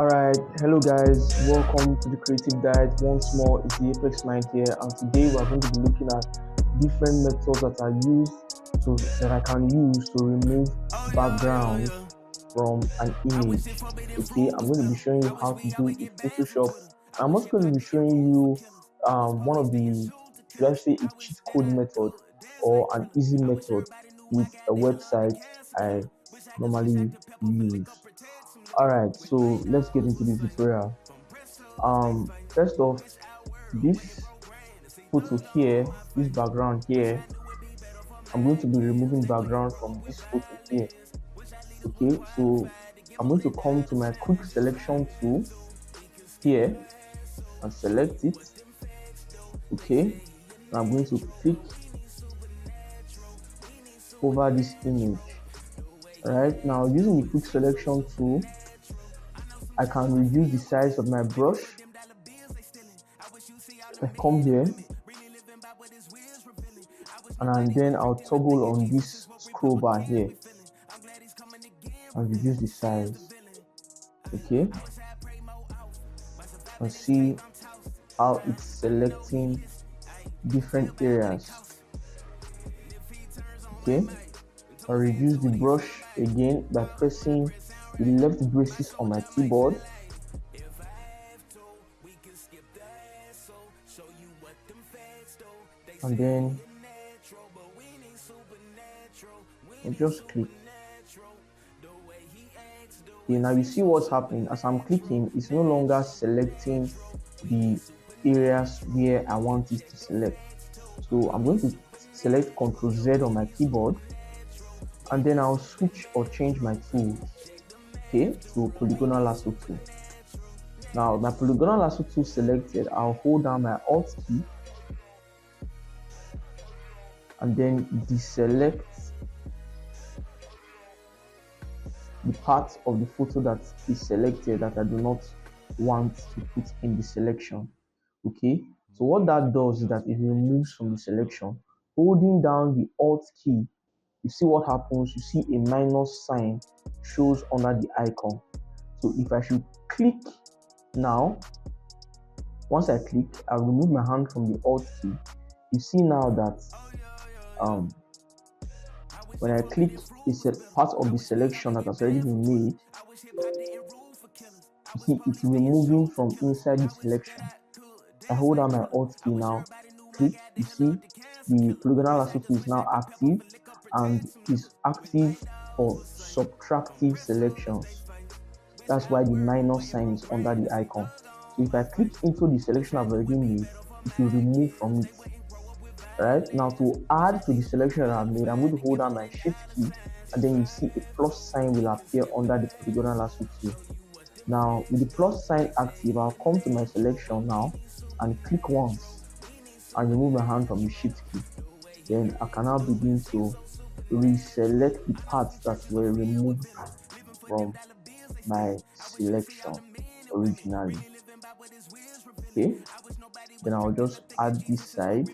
Alright, hello guys, welcome to the Creative Diet. Once more, it's the Apex Mind here, and today we're going to be looking at different methods that I can use to remove background from an image. Okay, I'm going to be showing you how to do it in Photoshop. I'm also going to be showing you one of the, let's say, a cheat code method or an easy method with a website I normally use. Alright, so let's get into the tutorial. First off, this photo here, this background here, I'm going to be removing background from this photo here. Okay, so I'm going to come to my quick selection tool here and select it. Okay, and I'm going to click over this image. Alright, now using the quick selection tool, I can reduce the size of my brush. I come here and then I'll toggle on this scroll bar here and reduce the size. Okay, and see how it's selecting different areas. Okay, I'll reduce the brush again by pressing the left braces on my keyboard. And then I just click. Okay, now you see what's happening. As I'm clicking, it's no longer selecting the areas where I want it to select. So I'm going to select Ctrl Z on my keyboard, and then I'll switch or change my tools, okay, to polygonal lasso tool. Now my polygonal lasso tool selected, I'll hold down my Alt key and then deselect the part of the photo that is selected that I do not want to put in the selection. Okay, so what that does is that it removes from the selection. Holding down the Alt key, you see what happens. You see a minus sign shows under the icon. So if I should click now, once I click, I'll remove my hand from the Alt key. You see now that when I click, it's a part of the selection that has already been made. You see it's removing from inside the selection. I hold down my Alt key now, click, you see the polygonal lasso tool is now active and is active for subtractive selections. That's why the minus sign is under the icon. So if I click into the selection I've already made, it will remove from it. Right now, to add to the selection that I've made, I'm going to hold down my shift key, and then you see a plus sign will appear under the polygonal lasso tool. Now with the plus sign active, I'll come to my selection now and click once and remove my hand from the shift key. Then I can now begin to reselect the parts that were removed from my selection originally. Okay, then I'll just add this side.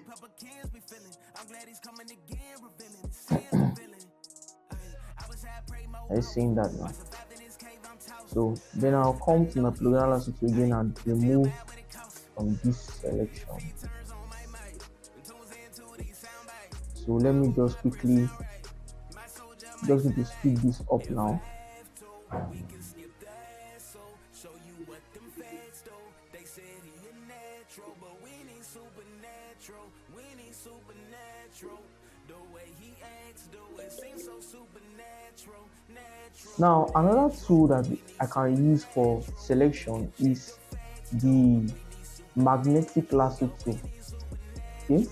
Are you seeing that now? So then I'll come to my polygonal lasso tool again and remove from this selection. So let me just quickly need to speed this up now. Now another tool that I can use for selection is the magnetic lasso tool. Okay,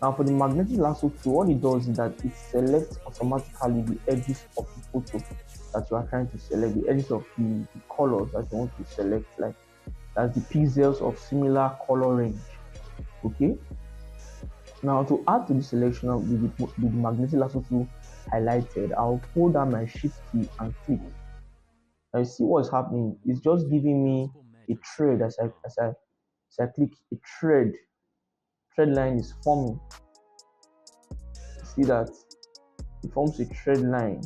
now for the magnetic lasso tool, what it does is that it selects automatically the edges of the photo that you are trying to select, the edges of the colors that you want to select, like that's the pixels of similar color range. Okay, now to add to the selection of the magnetic lasso tool highlighted, I'll hold down my shift key and click. Now you see what's happening. It's just giving me a thread as I click. A thread line is forming. See that it forms a thread line.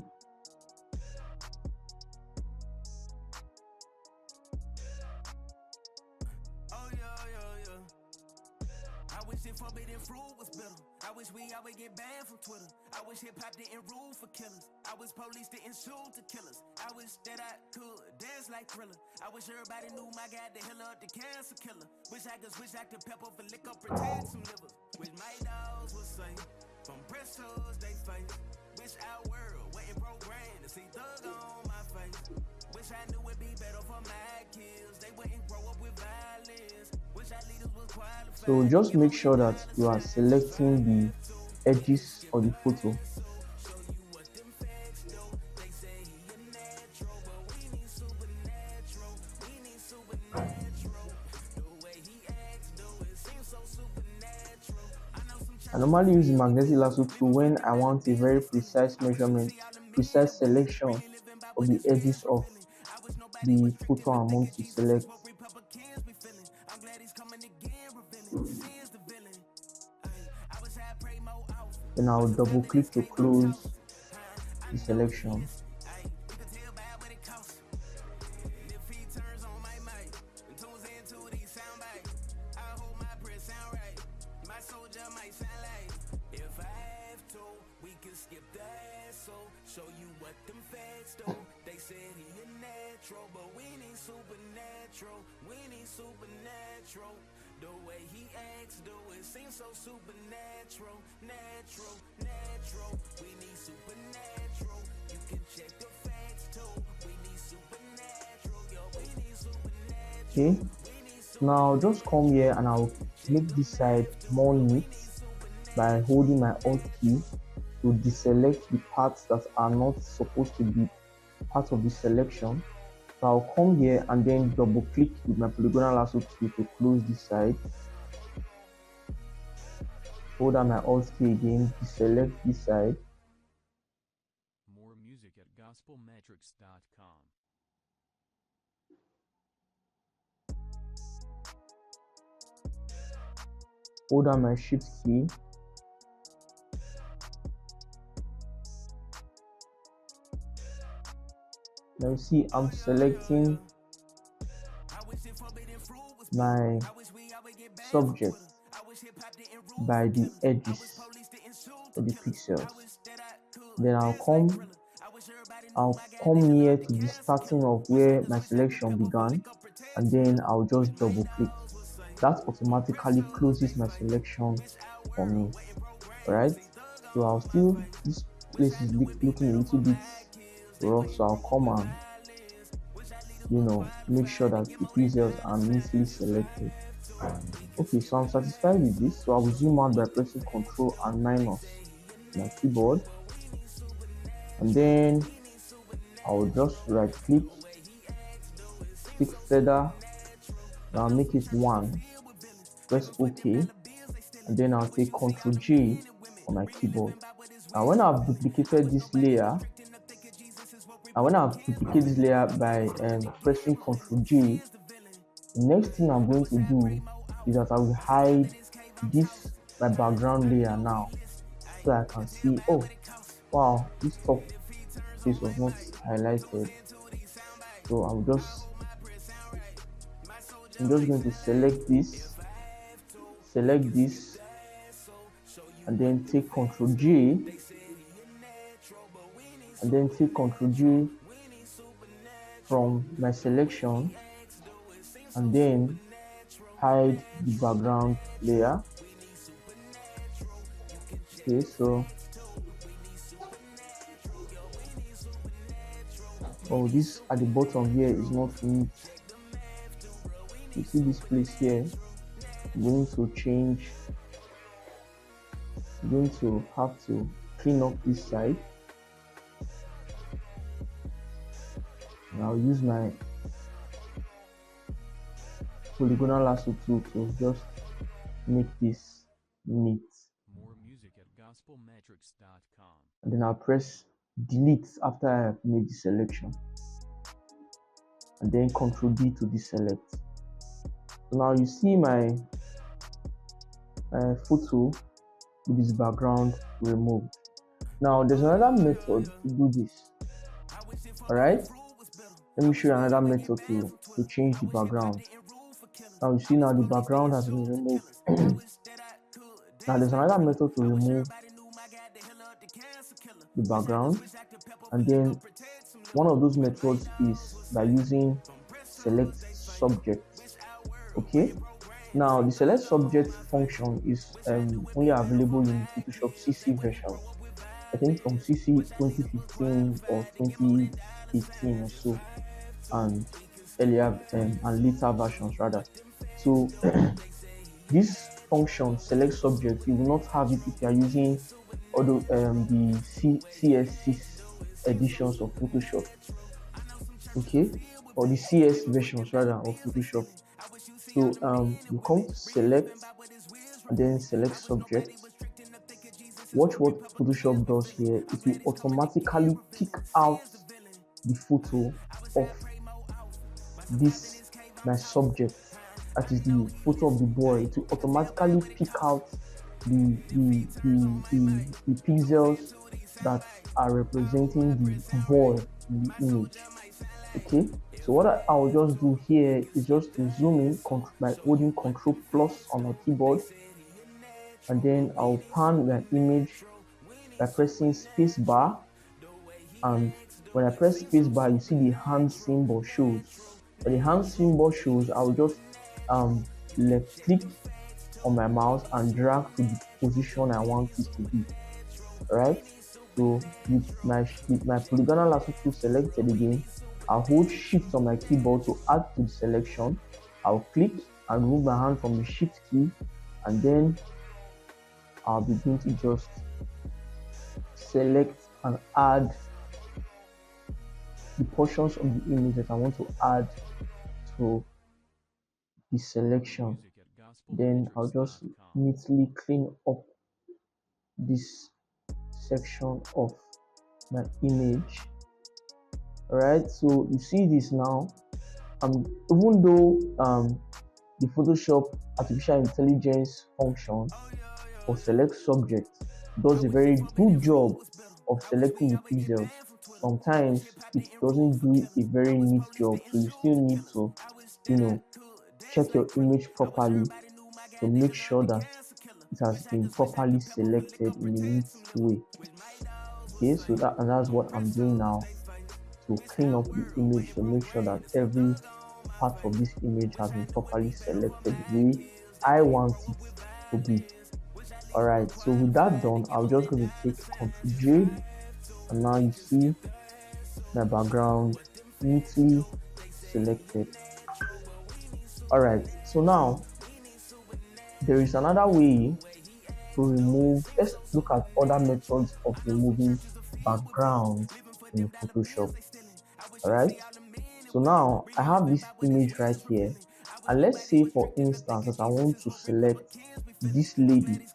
I wish we always get banned from Twitter. I wish hip hop didn't rule for killers. I wish police didn't shoot the killers. I wish that I could dance like Thriller. I wish everybody knew my guy the healer, the cancer killer. Wish I could switch like the pepper for liquor, pretend some livers. Wish my dogs were safe from breast hoods they face. Wish our world wasn't programmed to see thug on my face. Wish I knew it'd be better for my kids. They wouldn't grow up with violence. Wish our leaders was qualified. So just make sure that you are selecting the edges of the photo. I normally use the magnetic lasso tool when I want a very precise measurement, precise selection of the edges of the photo I want to select. Then I'll double click to close the selection. Show you what them facts do. They said he a natural, but we need supernatural. We need supernatural. The way he acts do it seems so supernatural. Natural, natural. We need supernatural. You can check the facts too. We need supernatural. Yo, we need supernatural. Okay. Now just come here and I'll make this side more neat by holding my Alt key to deselect the parts that are not supposed to be part of the selection. So I'll come here and then double click with my polygonal lasso tool to close this side. Hold down my Alt key again, deselect this side. More music at gospelmetrics.com. Hold down my Shift key. Now you see I'm selecting my subject by the edges of the pixels. Then I'll come near to the starting of where my selection began, and then I'll just double click. That automatically closes my selection for me. Alright, so I'll still, this place is looking a little bit rough, so I'll come and make sure that the pixels are neatly selected. Okay, so I'm satisfied with this, so I will zoom out by pressing Ctrl and minus my keyboard, and then I'll just right click, pick feather, and I'll make it 1, press OK, and then I'll take Ctrl J on my keyboard. Now when I've duplicated this layer, by pressing Ctrl J, the next thing I'm going to do is that I will hide my background layer now, so I can see, oh wow, this top face was not highlighted. So I'm just going to select this, and then take Ctrl J, and then take Ctrl J from my selection, and then hide the background layer. Okay, so this at the bottom here is not neat. You see this place here, I'm going to change. I'm going to have to clean up this side. And I'll use my polygonal lasso tool to just make this neat. More music at gospelmetrics.com. And then I'll press delete after I have made the selection, and then Ctrl D to deselect. So now you see my photo with this background removed. Now there's another method to do this. Alright, let me show you another method to change the background. Now you see, now the background has been removed. Now there's another method to remove the background, and then one of those methods is by using select subject. Okay, now the select subject function is only available in Photoshop CC version. I think from CC 2015 or 2018 or so, and earlier and later versions rather. So this function select subject, you will not have it if you are using the CS6 editions of Photoshop, okay, or the CS versions rather of Photoshop. So you come to select and then select subject. Watch what Photoshop does here. It will automatically pick out the photo of this my subject, that is the photo of the boy. It will automatically pick out the pixels that are representing the boy in the image. Okay, so what I'll just do here is just to zoom in by holding Ctrl plus on my keyboard, and then I'll pan the image by pressing space bar, and when I press space bar you see the hand symbol shows. When the hand symbol shows, I'll just left click on my mouse and drag to the position I want it to be. Alright, so with my polygonal lasso tool selected again, I'll hold shift on my keyboard to add to the selection. I'll click and remove my hand from the shift key, and then I'll begin to just select and add the portions of the image that I want to add to the selection. Then I'll just neatly clean up this section of my image. Alright, so you see this now. Even though the Photoshop artificial intelligence function for select subject does a very good job of selecting the pixels, sometimes it doesn't do a very neat job. So you still need to, check your image properly to make sure that it has been properly selected in a neat way. Okay, so that's what I'm doing now, to clean up the image to make sure that every part of this image has been properly selected the way I want it to be. Alright, so with that done, I'm just going to take Ctrl J, and now you see my background neatly selected. Alright, so now there is another way to remove. Let's look at other methods of removing background in Photoshop. Alright, so now I have this image right here, and let's say for instance that I want to select this lady.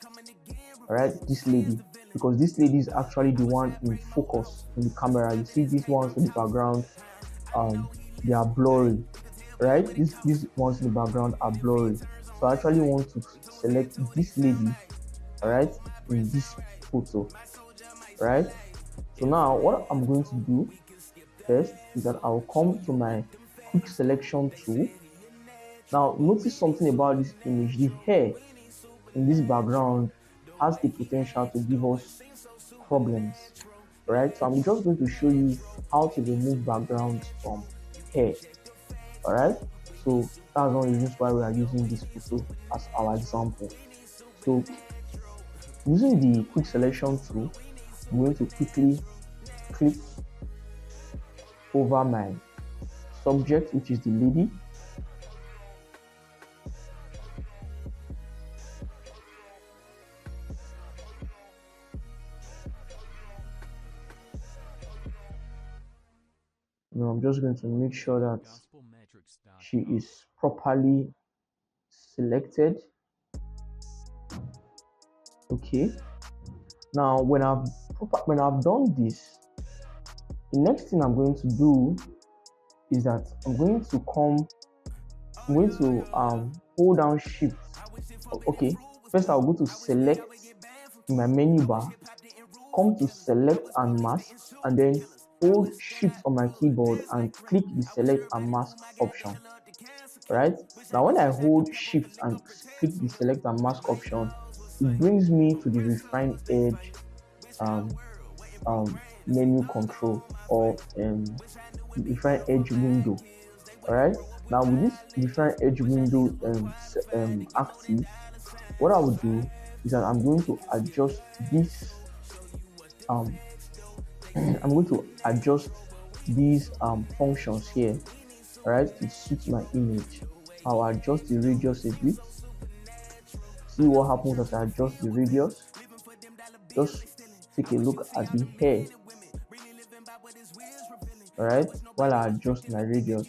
Alright, this lady, because this lady is actually the one in focus in the camera. You see these ones in the background, they are blurry, right? These ones in the background are blurry. So I actually want to select this lady, alright, in this photo, right? So now what I'm going to do first is that I'll come to my quick selection tool. Now notice something about this image. The hair in this background has the potential to give us problems, right? So I'm just going to show you how to remove backgrounds from hair. Alright, so that's one of the reasons why we are using this photo as our example. So using the quick selection tool, I'm going to quickly click over my subject, which is the lady. Now I'm just going to make sure that she is properly selected. Okay, now when I've done this, the next thing I'm going to do is that I'm going to hold down shift. Okay, first I'll go to select in my menu bar, come to select and mask, and then hold shift on my keyboard and click the select and mask option. Right now when I hold shift and click the select and mask option, it brings me to the refine edge um, menu control, or refine edge window. All right. Now with this refine edge window active, what I would do is that I'm going to adjust this. I'm going to adjust these functions here, all right, to suit my image. I'll adjust the radius a bit. See what happens as I adjust the radius. Just take a look at the hair, all right, while I adjust my radius.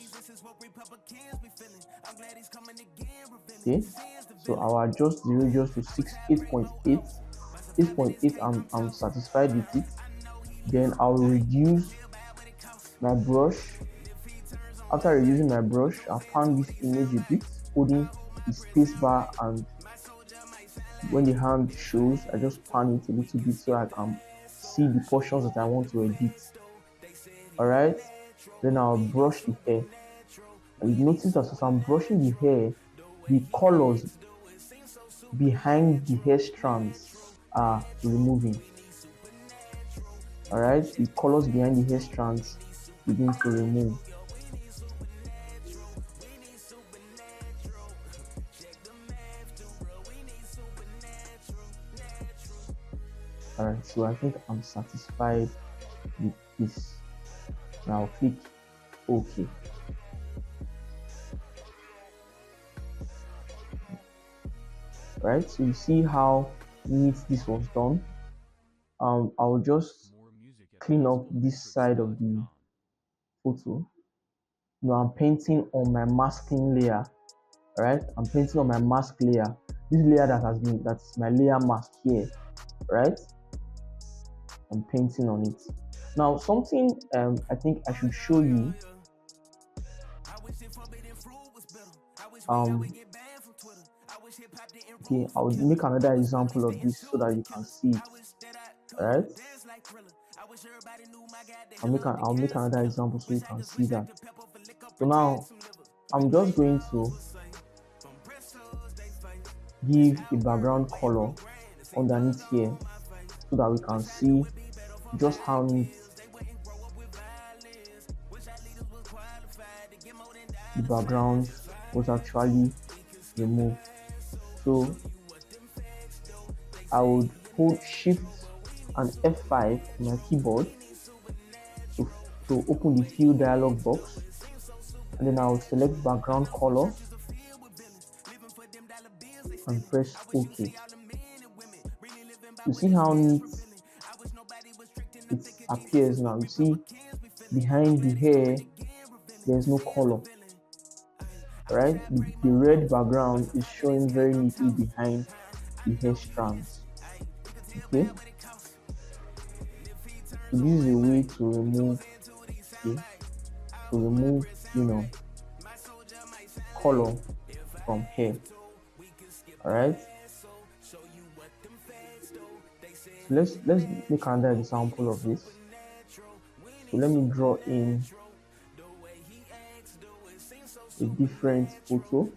Okay, so I'll adjust the radius to 8.8. 8.8, I'm satisfied with it. Then I'll reduce my brush. After reducing my brush, I'll pan this image a bit, holding the space bar, and when the hand shows, I just pan it a little bit so I can see the portions that I want to edit. Alright, then I'll brush the hair. And you notice that as I'm brushing the hair, the colors behind the hair strands are removing. Alright, the colors behind the hair strands begin to remove. Alright, so I think I'm satisfied with this. Now click OK. Right, so you see how neat this was done. I'll just clean up this side of the photo. Now I'm painting on my masking layer. Right, I'm painting on my mask layer. This layer that's my layer mask here. Right, I'm painting on it. Now something I think I should show you. Okay, I'll make another example of this so that you can see it. Alright, I'll make another example so you can see that. So now I'm just going to give a background color underneath here so that we can see just how neat the background was actually removed. So I would hold Shift and F5 on my keyboard to open the fill dialog box, and then I will select background color and press OK. You see how neat it appears now. You see behind the hair there's no color. Right, the red background is showing very neatly behind the hair strands. Okay, so this is a way to remove, color from hair. All right, so let's make another example of this. So let me draw in a different photo.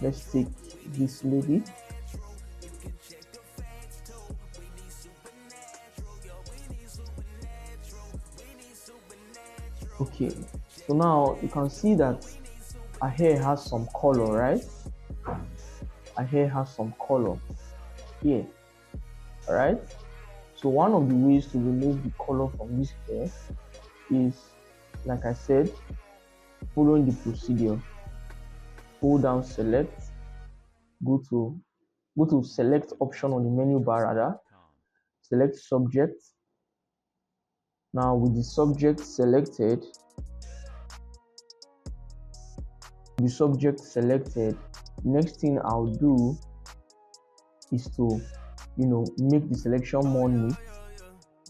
Let's take this lady. Okay, so now you can see that her hair has some color, right? Her hair has some color here. All right, so one of the ways to remove the color from this hair is, like I said, following the procedure. Hold down select, go to select option on the menu bar, rather select subject. Now with the subject selected, next thing I'll do is to make the selection more neat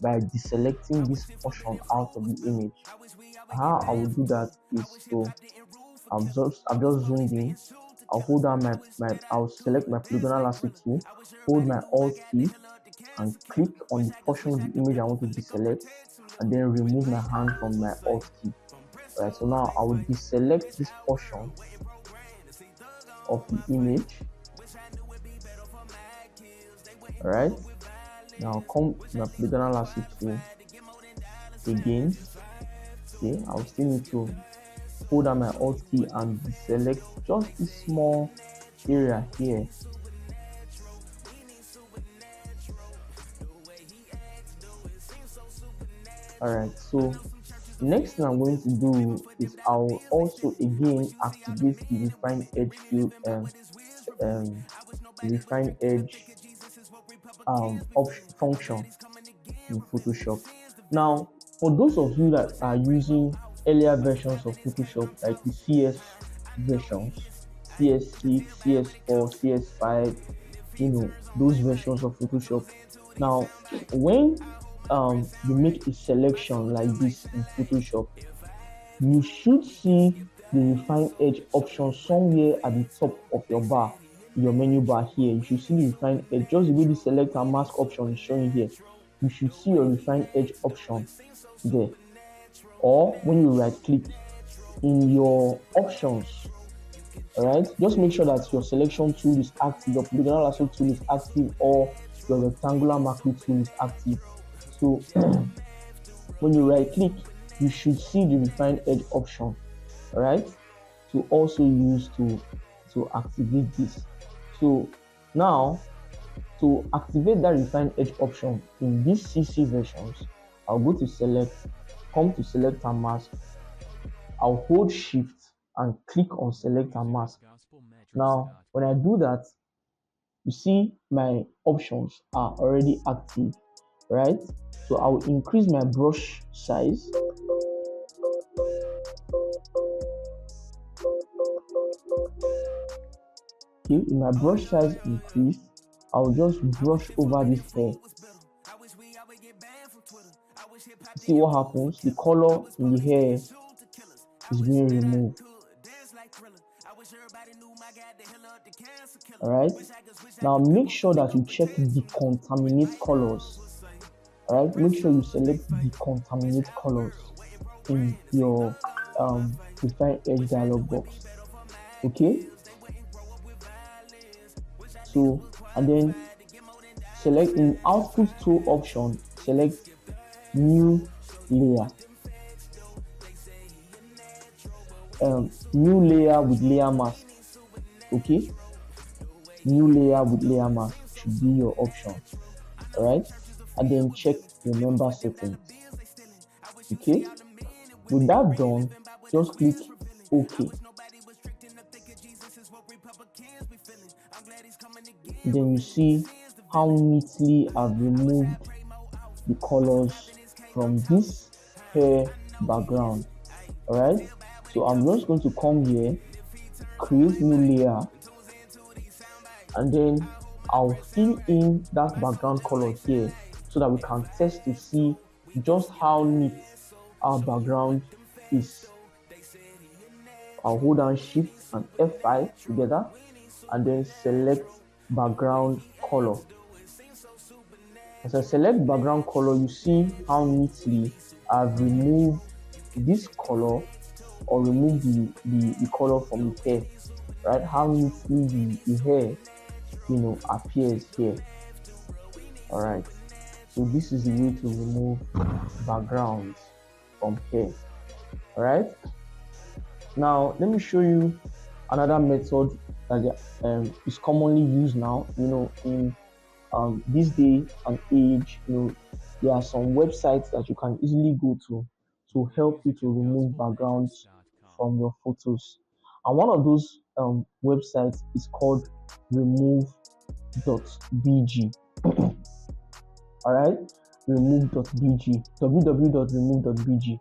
by deselecting this portion out of the image. How I will do that is to I've just zoomed in. I'll hold down I'll select my polygonal lasso tool, hold my Alt key, and click on the portion of the image I want to deselect, and then remove my hand from my Alt key. Alright, so now I will deselect this portion of the image, Alright, now come to my polygonal lasso tool again. Okay, I'll still need to hold down my alt key and select just this small area here. Alright, so next thing I'm going to do is I'll also again activate the refine edge field refine edge function in Photoshop. Now, for those of you that are using earlier versions of Photoshop, like the CS versions, CS6, CS4, CS5, those versions of Photoshop. Now, when you make a selection like this in Photoshop, you should see the refine edge option somewhere at the top of your bar, your menu bar here. You should see the refine edge, just the way the select and mask option is showing here. You should see your refine edge option there. Or when you right click in your options, alright, just make sure that your selection tool is active, your polygonal lasso tool is active, or your rectangular macro tool is active. So when you right click, you should see the refine edge option, right, to also use to activate this. So now, to activate that refine edge option in these CC versions, I'll go to select, come to select and mask. I'll hold shift and click on select and mask. Now, when I do that, you see my options are already active, right? So I will increase my brush size. Okay, in my brush size increased, I'll just brush over this hair. See what happens? The color in the hair is being removed. Alright, now make sure that you check decontaminate colors. Alright, make sure you select decontaminate colors in your refine edge dialog box. Okay, so and then select in output tool option, select new layer, new layer with layer mask. Okay, new layer with layer mask should be your option. Alright, and then check remember settings. Okay, with that done, just click OK. Then you see how neatly I've removed the colors from this hair background. Alright, so I'm just going to come here, create new layer, and then I'll fill in that background color here so that we can test to see just how neat our background is. I'll hold down shift and F5 together and then select background color. As I select background color, you see how neatly I've removed this color or removed the color from the hair, right? How neatly the hair appears here. All right, so this is the way to remove backgrounds from hair. All right, now let me show you another method that is commonly used now, in this day and age. There are some websites that you can easily go to help you to remove backgrounds from your photos, and one of those websites is called remove.bg. All right, remove.bg, www.remove.bg.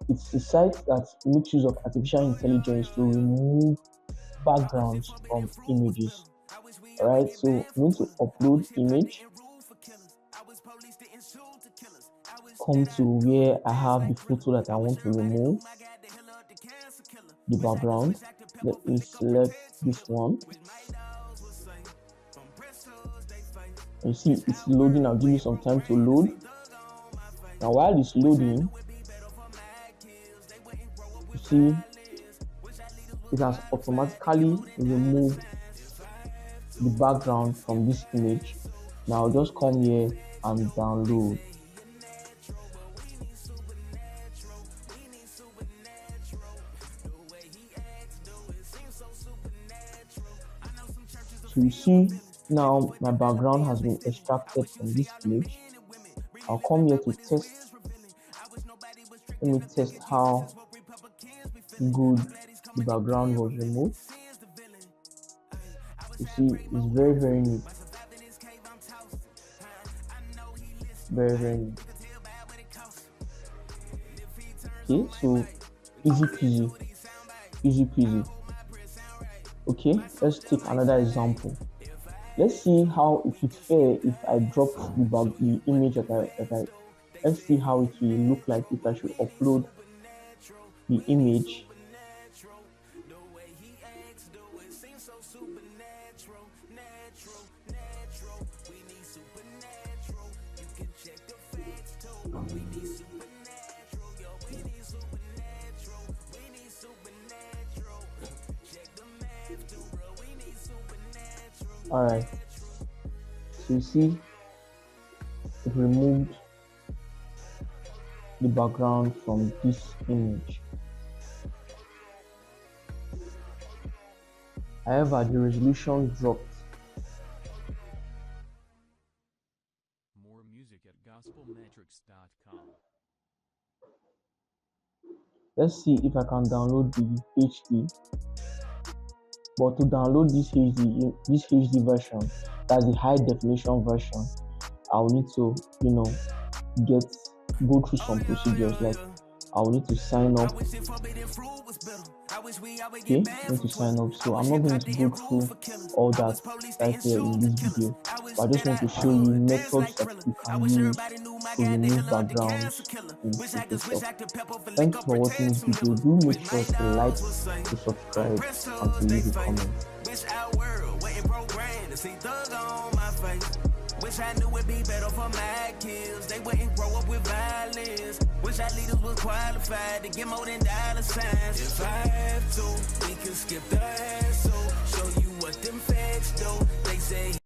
It's a site that makes use of artificial intelligence to remove backgrounds from images. All right, so I'm going to upload image, come to where I have the photo that I want to remove, the background. Let me select this one. You see it's loading. I'll give you some time to load. Now while it's loading, you see it has automatically removed the background from this image. Now I'll just come here and download. So you see now my background has been extracted from this image. I'll come here to test. Let me test how good the background was removed. You see, it's very, very neat. Very, very neat. Okay, so easy peasy. Easy peasy. Okay, let's take another example. Let's see how it would fare if I drop the image let's see how it will look like if I should upload the image. Alright, so you see it removed the background from this image. However, the resolution dropped. More music at gospelmetrics.com. Let's see if I can download the HD. But to download this HD version, that's the high definition version, I'll need to, go through some procedures. Like I'll need to sign up. Okay, I need to sign up. So I'm not going to go through all that right here in this video, but I just want to show you methods that you can use to remove backgrounds in Photoshop. Thanks for watching this video. Do make sure to like, to subscribe, and to leave a comment. Wish I knew it'd be better for my kids. They wouldn't grow up with violence. Wish our leaders was qualified to get more than dollar signs. If I have to, we can skip the hassle. Show you what them facts do. They say